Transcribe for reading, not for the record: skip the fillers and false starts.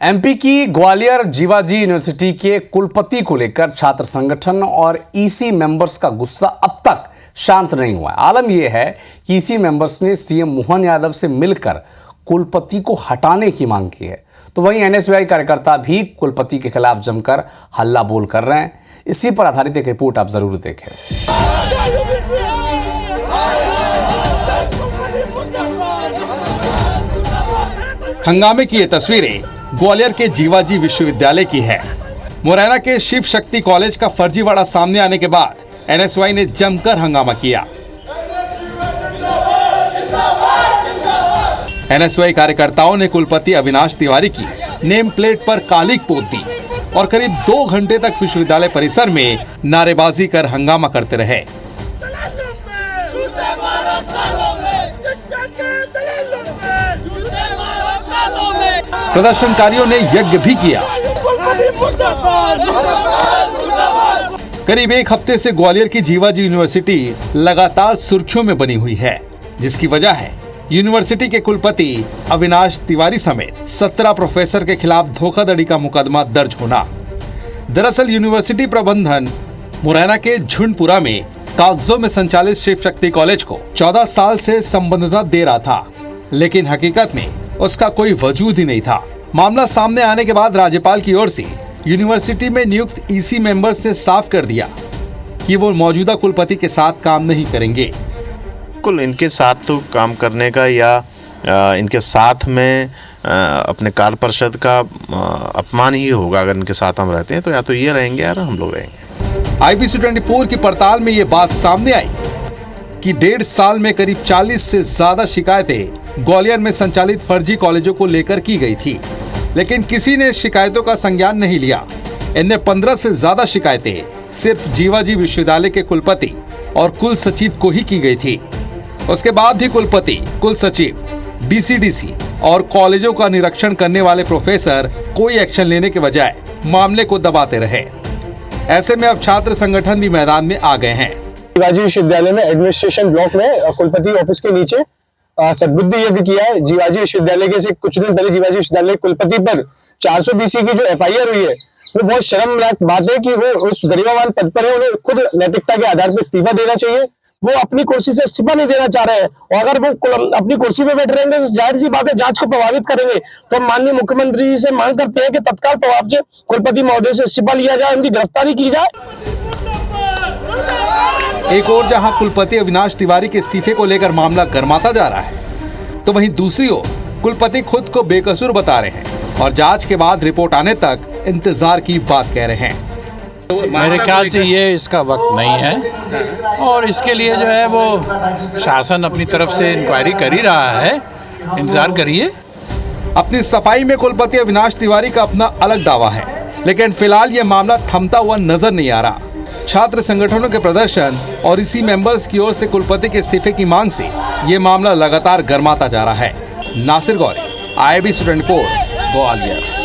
MP की Gwalior Jiwaji university के कुलपति को लेकर छात्र संगठन और ईसी मेंबर्स का गुस्सा अब तक शांत नहीं हुआ। आलम यह है कि ईसी मेंबर्स ने सीएम मोहन यादव से मिलकर कुलपति को हटाने की मांग की है, तो वहीं एनएसयूआई कार्यकर्ता भी कुलपति के खिलाफ जमकर हल्ला बोल कर रहे हैं। इसी पर आधारित एक रिपोर्ट आप जरूर देखें। हंगामे की ये तस्वीरें ग्वालियर के जीवाजी विश्वविद्यालय की है। मुरैना के शिव शक्ति कॉलेज का फर्जीवाड़ा सामने आने के बाद एनएसयूआई ने जमकर हंगामा किया। एनएसयूआई कार्यकर्ताओं ने कुलपति अविनाश तिवारी की नेम प्लेट पर कालिक पोत दी और करीब 2 घंटे तक विश्वविद्यालय परिसर में नारेबाजी कर हंगामा करते रहे। प्रदर्शनकारियों ने यज्ञ भी किया। करीब 1 हफ्ते से ग्वालियर की जीवाजी यूनिवर्सिटी लगातार सुर्खियों में बनी हुई है, जिसकी वजह है यूनिवर्सिटी के कुलपति अविनाश तिवारी समेत 17 प्रोफेसर के खिलाफ धोखाधड़ी का मुकदमा दर्ज होना। दरअसल यूनिवर्सिटी प्रबंधन मुरैना के झुंडपुरा में कागजों में संचालित शिव शक्ति कॉलेज को 14 साल से संबद्धता दे रहा था, लेकिन हकीकत में उसका कोई वजूद ही नहीं था। मामला सामने आने के बाद राज्यपाल की ओर से यूनिवर्सिटी में नियुक्त ईसी मेंबर्स ने साफ कर दिया कि वो मौजूदा कुलपति के साथ काम नहीं करेंगे। कुल इनके साथ तो काम करने का या इनके साथ में अपने कार्य परिषद का अपमान ही होगा। अगर इनके साथ हम रहते हैं तो या तो ये रहेंगे या हम लोग रहेंगे। IBC 24 की पड़ताल में ये बात सामने आई कि 1.5 साल में करीब 40 से ज्यादा शिकायतें ग्वालियर में संचालित फर्जी कॉलेजों को लेकर की गई थी, लेकिन किसी ने शिकायतों का संज्ञान नहीं लिया। इनमें 15 से ज्यादा शिकायतें सिर्फ जीवाजी विश्वविद्यालय के कुलपति और कुल सचिव को ही की गई थी। उसके बाद भी कुलपति, कुल सचिव, डीसी और कॉलेजों का निरीक्षण करने वाले प्रोफेसर कोई एक्शन लेने के बजाय मामले को दबाते रहे। ऐसे में अब छात्र संगठन भी मैदान में आ गए हैं। जीवाजी विश्वविद्यालय में एडमिनिस्ट्रेशन ब्लॉक में कुलपति ऑफिस के नीचे सद्बुद्धि यज्ञ किया है। जीवाजी विश्वविद्यालय के से कुछ दिन पहले जीवाजी विश्वविद्यालय कुलपति पर 400 BC की जो FIR हुई है, वो बहुत शर्मनाक बात है कि वो उस गरिमावान पद पर है। उन्हें खुद नैतिकता के आधार पर इस्तीफा देना चाहिए। वो अपनी कुर्सी से इस्तीफा नहीं देना चाह रहे हैं, और अगर वो अपनी कुर्सी पे बैठ रहेंगे तो जाहिर सी बात है जांच को प्रभावित करेंगे। तो हम माननीय मुख्यमंत्री जी से मांग करते हैं कि तत्काल प्रभाव से कुलपति महोदय से इस्तीफा लिया जाए, उनकी गिरफ्तारी की जाए। एक और जहां कुलपति अविनाश तिवारी के इस्तीफे को लेकर मामला गर्माता जा रहा है, तो वहीं दूसरी ओर कुलपति खुद को बेकसूर बता रहे हैं और जांच के बाद रिपोर्ट आने तक इंतजार की बात कह रहे हैं। मेरे ख्याल से ये इसका वक्त नहीं है, और इसके लिए जो है वो शासन अपनी तरफ से इंक्वायरी कर ही रहा है, इंतजार करिए। अपनी सफाई में कुलपति अविनाश तिवारी का अपना अलग दावा है, लेकिन फिलहाल ये मामला थमता हुआ नजर नहीं आ रहा। छात्र संगठनों के प्रदर्शन और इसी मेंबर्स की ओर से कुलपति के इस्तीफे की मांग से ये मामला लगातार गर्माता जा रहा है। नासिर गौरी, IBC 24, ग्वालियर।